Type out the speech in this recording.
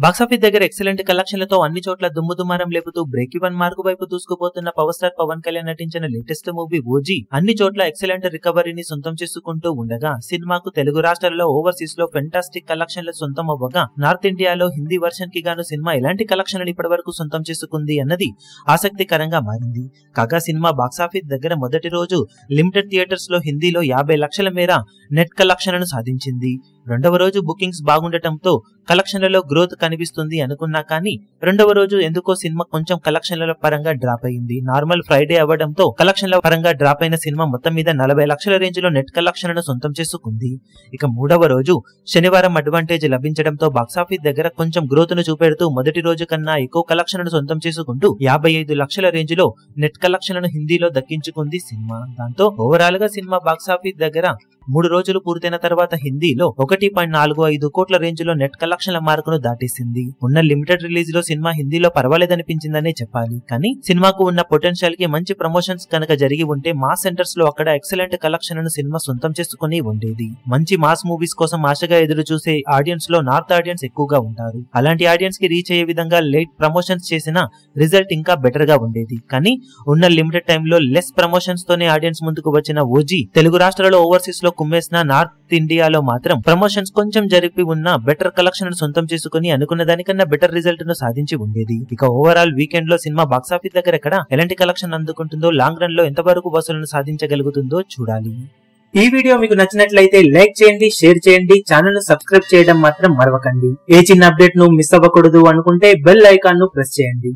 Box office దగ్గర excellent కలెక్షన్లతో అన్ని చోట్ల దుమ్ముదుమారం లేపుతూ బ్రేక్ ఈవెన్ మార్కు వైపు దూసుకుపోతున్న పవర్ స్టార్ పవన్ కళ్యాణ్ నటించిన లేటెస్ట్ మూవీ ఓజీ అన్ని చోట్ల ఎక్సలెంట్ రికవరీని సొంతం చేసుకుంటూ ఉండగా సినిమాకు తెలుగు రాష్ట్రాల్లో ఓవర్సీస్ లో ఫెంటాస్టిక్ కలెక్షన్లు సొంతం అవ్వగా నార్త్ ఇండియాలో హిందీ వర్షన్ కి గాను సినిమా ఎలాంటి కలెక్షన్లను ఇప్పటివరకు సొంతం చేసుకుంది అన్నది ఆసక్తికరంగా మారింది. కాగా సినిమా బాక్సాఫీస్ దగ్గర మొదటి రోజు లిమిటెడ్ థియేటర్స్ లో హిందీలో 50 లక్షల మేర నెట్ కలెక్షన్లను సాధించింది. రెండవ రోజు బుకింగ్స్ బాగుండటంతో కలెక్షన్లలో గ్రోత్ కనిపిస్తుంది అనుకున్నా కానీ రెండవ రోజు ఎందుకో సినిమా కొంచెం కలెక్షన్ల పరంగా డ్రాప్ అయింది. నార్మల్ ఫ్రైడే అవ్వడంతో కలెక్షన్ల పరంగా డ్రాప్ అయిన సినిమా మొత్తం మీద 40 లక్షల రేంజ్ లో నెట్ కలెక్షన్లను సొంతం చేసుకుంది. ఇక మూడవ రోజు శనివారం అడ్వాంటేజ్ లభించడంతో బాక్సాఫీస్ దగ్గర కొంచెం గ్రోత్ ను చూపెడుతూ మొదటి రోజు కన్నా ఎక్కువ కలెక్షన్లను సొంతం చేసుకుంటూ 55 లక్షల రేంజ్ లో నెట్ కలెక్షన్లను హిందీలో దక్కించుకుంది సినిమా. దాంతో ఓవరాల్ గా సినిమా బాక్సాఫీస్ దగ్గర 3 రోజులు పూర్తయిన తర్వాత హిందీలో 1.45 కోట్ల రేంజ్ లో నెట్ కలెక్షన్ల మార్కును దాటేసింది. ఉన్న లిమిటెడ్ రిలీజ్ లో సినిమా హిందీలో పర్వాలేదనిపించిందనే చెప్పాలి. కానీ సినిమాకు ఉన్న పొటెన్షియల్ కి మంచి ప్రమోషన్స్ కనుక జరిగి ఉంటే మాస్ సెంటర్స్ లో అక్కడ ఎక్సలెంట్ కలెక్షన్లను సినిమా సొంతం చేసుకుని ఉండేది. మంచి మాస్ మూవీస్ కోసం ఆశగా ఎదురు చూసే ఆడియన్స్ లో నార్త్ ఆడియన్స్ ఎక్కువగా ఉంటారు. అలాంటి ఆడియన్స్ కి రీచ్ అయ్యే విధంగా లేట్ ప్రమోషన్స్ చేసిన రిజల్ట్ ఇంకా బెటర్ గా ఉండేది. కానీ ఉన్న లిమిటెడ్ టైమ్ లో లెస్ ప్రమోషన్స్ తోనే ఆడియన్స్ ముందుకు వచ్చిన ఓజీ తెలుగు రాష్ట్రాల్లో ఓవర్సీస్ లో కుమ్మేసిన నార్త్ ఇండియాలో మాత్రం ప్రమోషన్స్ కొంచెం జరిపి ఉన్న బెటర్ కలెక్షన్ సొంతం చేసుకుని అనుకున్న దానికన్నా బెటర్ రిజల్ట్ ను సాధించి ఉండేది. ఇక ఓవరాల్ వీకెండ్ లో సినిమా బాక్సాఫీస్ దగ్గర ఎక్కడ ఎలాంటి కలెక్షన్ అందుకుంటుందో, లాంగ్ రన్ లో ఎంతవరకు వసూలను సాధించగలుగుతుందో చూడాలి. ఈ వీడియో మీకు నచ్చినట్లయితే లైక్ చేయండి, షేర్ చేయండి, ఛానల్ ను సబ్స్క్రైబ్ చేయడం మాత్రం మరవకండి. ఏ చిన్న అప్డేట్ ను మిస్ అవ్వకూడదు అనుకుంటే బెల్ ఐకాన్ ను ప్రెస్ చేయండి.